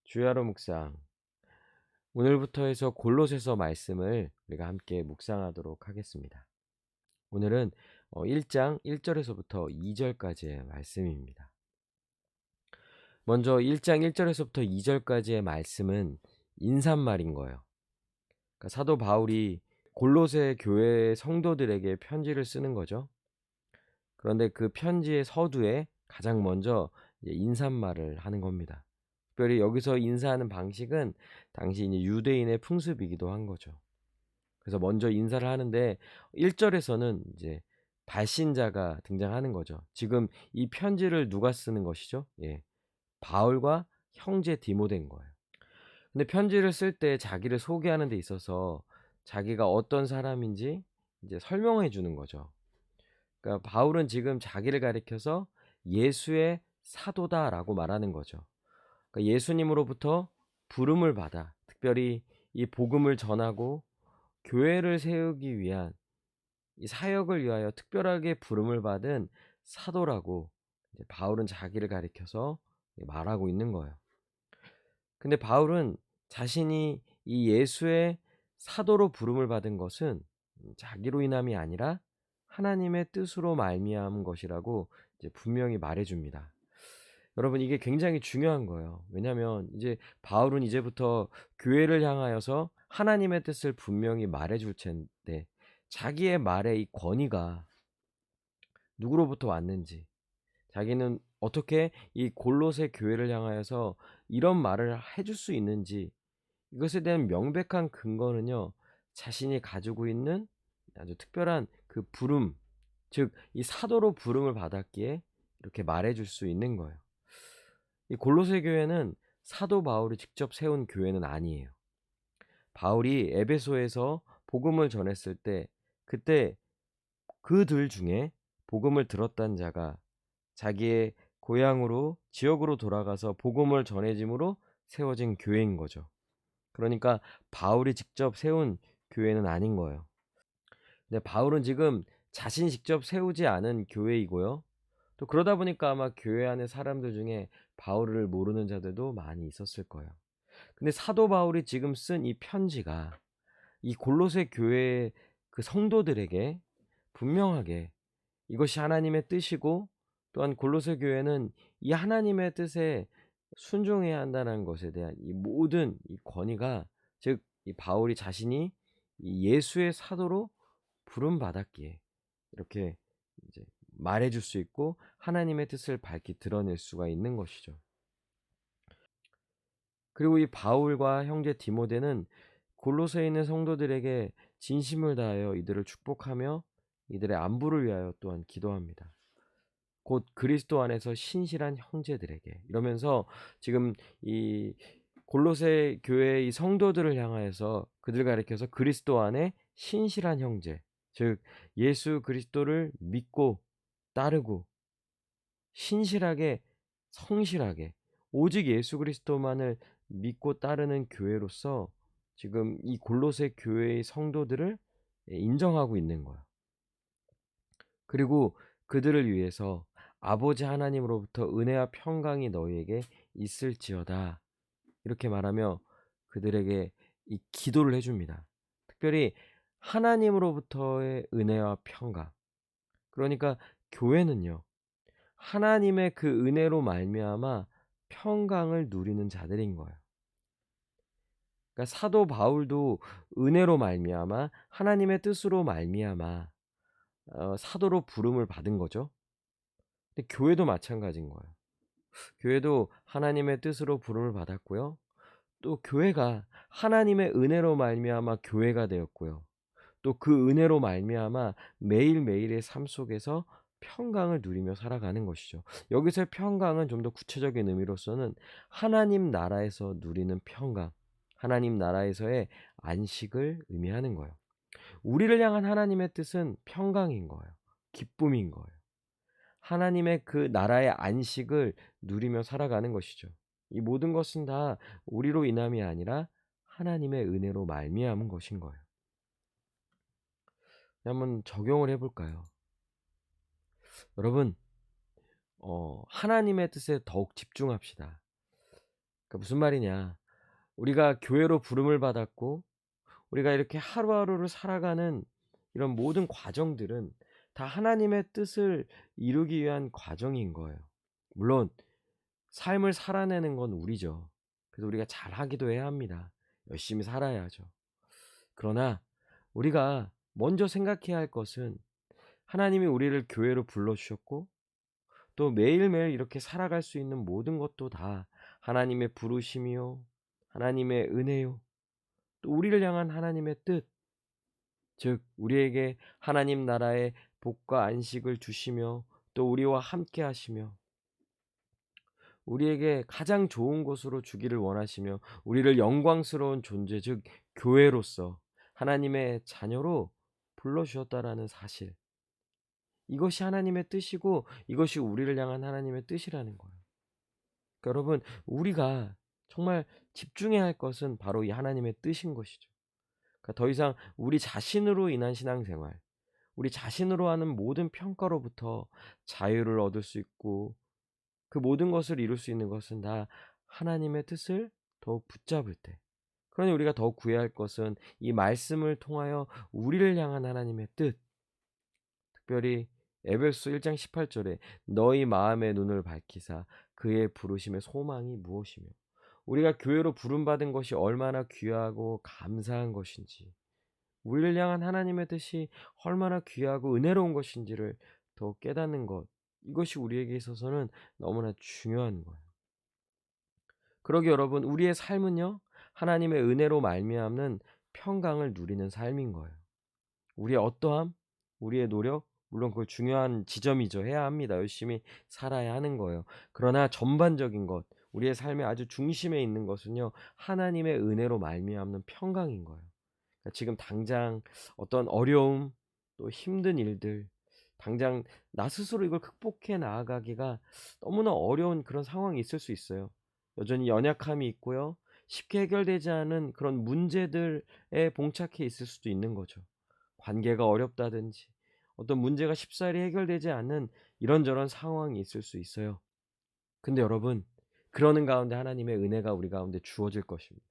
주야로 묵상. 오늘부터 해서 골로새서 말씀을 우리가 함께 묵상하도록 하겠습니다. 오늘은 1장 1절에서부터 2절까지의 말씀입니다. 먼저 1장 1절에서부터 2절까지의 말씀은 인사말인 거예요. 그러니까 사도 바울이 골로새 교회 성도들에게 편지를 쓰는 거죠. 그런데 그 편지의 서두에 가장 먼저 이제 인사말을 하는 겁니다. 특별히 여기서 인사하는 방식은 당시 이제 유대인의 풍습이기도 한 거죠. 그래서 먼저 인사를 하는데 1절에서는 이제 발신자가 등장하는 거죠. 지금 이 편지를 누가 쓰는 것이죠? 예. 바울과 형제 디모데인 거예요. 근데 편지를 쓸 때 자기를 소개하는 데 있어서 자기가 어떤 사람인지 이제 설명해 주는 거죠. 그러니까 바울은 지금 자기를 가리켜서 예수의 사도다라고 말하는 거죠. 그러니까 예수님으로부터 부름을 받아 특별히 이 복음을 전하고 교회를 세우기 위한 이 사역을 위하여 특별하게 부름을 받은 사도라고 이제 바울은 자기를 가리켜서 말하고 있는 거예요. 근데 바울은 자신이 이 예수의 사도로 부름을 받은 것은 자기로 인함이 아니라 하나님의 뜻으로 말미암은 것이라고 이제 분명히 말해 줍니다. 여러분 이게 굉장히 중요한 거예요. 왜냐하면 이제 바울은 이제부터 교회를 향하여서 하나님의 뜻을 분명히 말해 줄 텐데 자기의 말의 이 권위가 누구로부터 왔는지, 자기는 어떻게 이 골로새 교회를 향하여서 이런 말을 해줄 수 있는지, 이것에 대한 명백한 근거는요, 자신이 가지고 있는 아주 특별한 그 부름, 즉 이 사도로 부름을 받았기에 이렇게 말해 줄 수 있는 거예요. 이 골로새 교회는 사도 바울이 직접 세운 교회는 아니에요. 바울이 에베소에서 복음을 전했을 때 그때 그들 중에 복음을 들었던 자가 자기의 고향으로 지역으로 돌아가서 복음을 전해짐으로 세워진 교회인 거죠. 그러니까 바울이 직접 세운 교회는 아닌 거예요. 근데 바울은 지금 자신이 직접 세우지 않은 교회이고요. 또 그러다 보니까 아마 교회 안에 사람들 중에 바울을 모르는 자들도 많이 있었을 거예요. 근데 사도 바울이 지금 쓴 이 편지가 이 골로새 교회의 그 성도들에게 분명하게 이것이 하나님의 뜻이고 또한 골로새 교회는 이 하나님의 뜻에 순종해야 한다는 것에 대한 이 모든 이 권위가, 즉 이 바울이 자신이 이 예수의 사도로 부름 받았기에 이렇게 이제 말해 줄 수 있고 하나님의 뜻을 밝히 드러낼 수가 있는 것이죠. 그리고 이 바울과 형제 디모데는 골로새에 있는 성도들에게 진심을 다하여 이들을 축복하며 이들의 안부를 위하여 또한 기도합니다. 곧 그리스도 안에서 신실한 형제들에게 이러면서 지금 이 골로새 교회의 이 성도들을 향하여서 그들 가리켜서 그리스도 안에 신실한 형제, 즉 예수 그리스도를 믿고 따르고 신실하게 성실하게 오직 예수 그리스도만을 믿고 따르는 교회로서 지금 이 골로새 교회의 성도들을 인정하고 있는 거예요. 그리고 그들을 위해서 아버지 하나님으로부터 은혜와 평강이 너희에게 있을지어다 이렇게 말하며 그들에게 이 기도를 해줍니다. 특별히 하나님으로부터의 은혜와 평강. 그러니까 교회는요, 하나님의 그 은혜로 말미암아 평강을 누리는 자들인 거예요. 그러니까 사도 바울도 은혜로 말미암아 하나님의 뜻으로 말미암아 사도로 부름을 받은 거죠. 근데 교회도 마찬가지인 거예요. 교회도 하나님의 뜻으로 부름을 받았고요. 또 교회가 하나님의 은혜로 말미암아 교회가 되었고요. 또 그 은혜로 말미암아 매일매일의 삶 속에서 평강을 누리며 살아가는 것이죠. 여기서의 평강은 좀 더 구체적인 의미로서는 하나님 나라에서 누리는 평강, 하나님 나라에서의 안식을 의미하는 거예요. 우리를 향한 하나님의 뜻은 평강인 거예요. 기쁨인 거예요. 하나님의 그 나라의 안식을 누리며 살아가는 것이죠. 이 모든 것은 다 우리로 인함이 아니라 하나님의 은혜로 말미암은 것인 거예요. 한번 적용을 해 볼까요? 여러분 하나님의 뜻에 더욱 집중합시다. 무슨 말이냐? 우리가 교회로 부름을 받았고 우리가 이렇게 하루하루를 살아가는 이런 모든 과정들은 다 하나님의 뜻을 이루기 위한 과정인 거예요. 물론 삶을 살아내는 건 우리죠. 그래서 우리가 잘하기도 해야 합니다. 열심히 살아야죠. 그러나 우리가 먼저 생각해야 할 것은 하나님이 우리를 교회로 불러주셨고 또 매일매일 이렇게 살아갈 수 있는 모든 것도 다 하나님의 부르심이요, 하나님의 은혜요, 또 우리를 향한 하나님의 뜻, 즉 우리에게 하나님 나라의 복과 안식을 주시며 또 우리와 함께 하시며 우리에게 가장 좋은 곳으로 주기를 원하시며 우리를 영광스러운 존재 즉 교회로서 하나님의 자녀로 불러주셨다라는 사실, 이것이 하나님의 뜻이고 이것이 우리를 향한 하나님의 뜻이라는 거예요. 그러니까 여러분, 우리가 정말 집중해야 할 것은 바로 이 하나님의 뜻인 것이죠. 그러니까 더 이상 우리 자신으로 인한 신앙생활, 우리 자신으로 하는 모든 평가로부터 자유를 얻을 수 있고 그 모든 것을 이룰 수 있는 것은 다 하나님의 뜻을 더욱 붙잡을 때, 그러니 우리가 더욱 구해야 할 것은 이 말씀을 통하여 우리를 향한 하나님의 뜻, 특별히 에베소 1장 18절에 너희 마음의 눈을 밝히사 그의 부르심의 소망이 무엇이며, 우리가 교회로 부름받은 것이 얼마나 귀하고 감사한 것인지, 우리를 향한 하나님의 뜻이 얼마나 귀하고 은혜로운 것인지를 더 깨닫는 것, 이것이 우리에게 있어서는 너무나 중요한 거예요. 그러기 여러분, 우리의 삶은요 하나님의 은혜로 말미암는 평강을 누리는 삶인 거예요. 우리의 어떠함, 우리의 노력, 물론 그거 중요한 지점이죠. 해야 합니다. 열심히 살아야 하는 거예요. 그러나 전반적인 것, 우리의 삶의 아주 중심에 있는 것은요 하나님의 은혜로 말미암는 평강인 거예요. 그러니까 지금 당장 어떤 어려움, 또 힘든 일들, 당장 나 스스로 이걸 극복해 나아가기가 너무나 어려운 그런 상황이 있을 수 있어요. 여전히 연약함이 있고요. 쉽게 해결되지 않은 그런 문제들에 봉착해 있을 수도 있는 거죠. 관계가 어렵다든지 어떤 문제가 쉽사리 해결되지 않는 이런저런 상황이 있을 수 있어요. 근데 여러분, 그러는 가운데 하나님의 은혜가 우리 가운데 주어질 것입니다.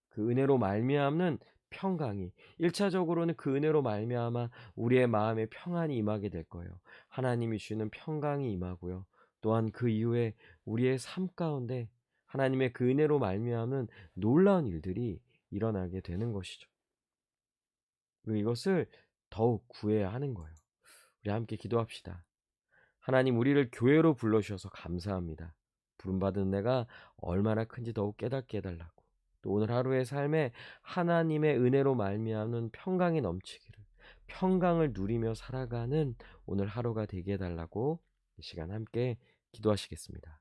그 은혜로 말미암는 평강이 1차적으로는 그 은혜로 말미암아 우리의 마음에 평안이 임하게 될 거예요. 하나님이 주시는 평강이 임하고요. 또한 그 이후에 우리의 삶 가운데 하나님의 그 은혜로 말미암은 놀라운 일들이 일어나게 되는 것이죠. 그리고 이것을 더욱 구해야 하는 거예요. 우리 함께 기도합시다. 하나님, 우리를 교회로 불러주셔서 감사합니다. 부름받은 내가 얼마나 큰지 더욱 깨닫게 해달라고, 또 오늘 하루의 삶에 하나님의 은혜로 말미암는 평강이 넘치기를, 평강을 누리며 살아가는 오늘 하루가 되게 해달라고 이 시간 함께 기도하시겠습니다.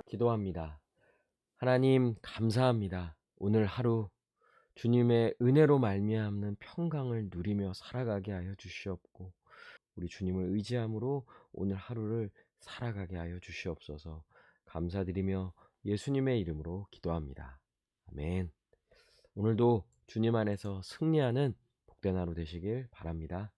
기도합니다. 하나님, 감사합니다. 오늘 하루 주님의 은혜로 말미암는 평강을 누리며 살아가게 하여 주시옵고, 우리 주님을 의지함으로 오늘 하루를 살아가게 하여 주시옵소서. 감사드리며 예수님의 이름으로 기도합니다. 아멘. 오늘도 주님 안에서 승리하는 복된 하루 되시길 바랍니다.